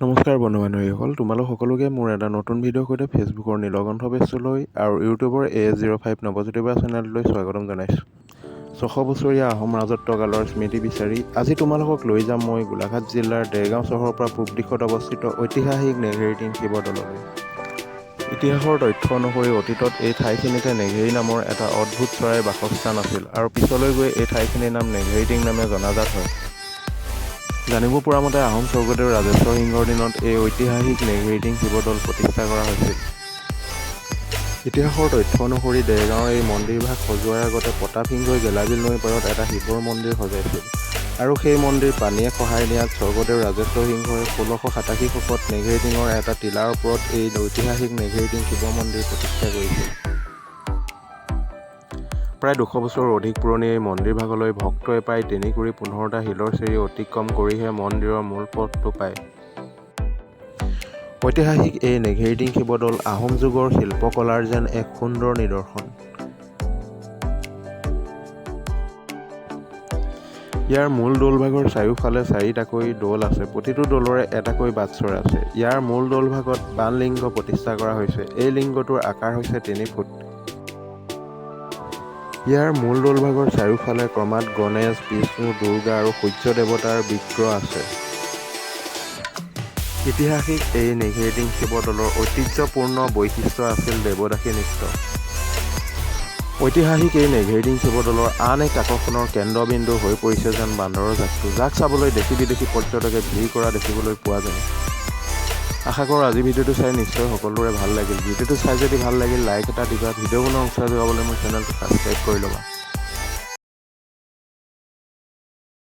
নমস্কাৰ বন্ধু-বান্ধৱীসকল, তোমালোক সকলোকে মোৰ এটা নতুন ভিডিঅ'ৰ সৈতে ফেচবুকৰ নীলকণ্ঠ পেজলৈ আৰু ইউটিউবৰ AS05 নৱজ্যোতিবা চেনেললৈ স্বাগতম জনাইছোঁ। 600 বছৰীয়া আহোম ৰাজত্বকালৰ স্মৃতি বিচাৰি আজি তোমালোকক লৈ যাম মই গোলাঘাট জিলাৰ দেৰগাঁও চহৰৰ পৰা পূব দিশত অৱস্থিত ঐতিহাসিক নেঘেৰিটিং শিৱদৌললৈ। ইতিহাসৰ তথ্য অনুসৰি অতীতত এই ঠাইখিনিতে নেঘেৰি নামৰ এটা অদ্ভুত চৰাইৰ বাসস্থান আছিল আৰু পিছলৈ গৈ এই ঠাইখিনিৰ নাম নেঘেৰিটিং নামে জনাজাত হয়। জানিব পৰা মতে আহোম স্বৰ্গদেউ ৰাজেশ্বৰ সিংহৰ দিনত এই ঐতিহাসিক নেঘেৰিটিং শিৱদৌল প্ৰতিষ্ঠা কৰা হৈছিল। ইতিহাসৰ তথ্য অনুসৰি দেৰগাঁৱৰ এই মন্দিৰভাগ সজোৱাৰ আগতে প্ৰতাপ সিংহই গেলাবিল নৈৰ পাৰত এটা শিৱৰ মন্দিৰ সজাইছিল আৰু সেই মন্দিৰ পানীয়ে খহাই নিয়াত স্বৰ্গদেউ ৰাজেশ্বৰ সিংহই 1687 চনত নেঘেৰিটিঙৰ এটা টিলাৰ ওপৰত এই ঐতিহাসিক নেঘেৰিটিং শিৱ মন্দিৰ প্ৰতিষ্ঠা কৰিছিল। প্ৰায় 200 বছৰৰ অধিক পুৰণি এই মন্দিৰভাগলৈ ভক্তই প্ৰায় 3 কুৰি 15টা শিলৰ চিৰি অতিক্ৰম কৰিহে মন্দিৰৰ মূল পথটো পায়। ঐতিহাসিক এই নেঘেৰিটিং শিৱদৌল আহোম যুগৰ শিল্পকলাৰ যেন এক সুন্দৰ নিদৰ্শন। ইয়াৰ মূল দৌলভাগৰ চাৰিওফালে 4টাকৈ দৌল আছে, প্ৰতিটো দৌলৰে এটাকৈ বাটচৰা আছে। ইয়াৰ মূল দৌলভাগত বাণলিংগ প্ৰতিষ্ঠা কৰা হৈছে। এই লিংগটোৰ আকাৰ হৈছে 3 ফুট। ইয়াৰ মূল দৌলভাগৰ চাৰিওফালে ক্ৰমাৎ গণেশ, বিষ্ণু, দুৰ্গা আৰু সূৰ্য দেৱতাৰ বিগ্ৰহ আছে। ঐতিহাসিক এই নেঘেৰিটিং শিৱদৌলৰ ঐতিহ্যপূৰ্ণ বৈশিষ্ট্য আছিল দেৱদাসী নৃত্য। ঐতিহাসিক এই নেঘেৰিটিং শিৱদৌলৰ আন এক আকৰ্ষণৰ কেন্দ্ৰবিন্দু হৈ পৰিছে যেন বান্দৰৰ জাকটো, যাক চাবলৈ দেশী বিদেশী পৰ্যটকে ভিৰ কৰা দেখিবলৈ পোৱা যায়। আশা কৰোঁ আজি ভিডিঅ'টো চাই নিশ্চয় সকলোৰে ভাল লাগিল। ভিডিঅ'টো চাই যদি ভাল লাগিল লাইক এটা দিবা, ভিডিঅ' বনোৱাৰ উৎসাহ যোগাবলৈ মোৰ চেনেলটো ছাবস্ক্ৰাইব কৰি ল'বা।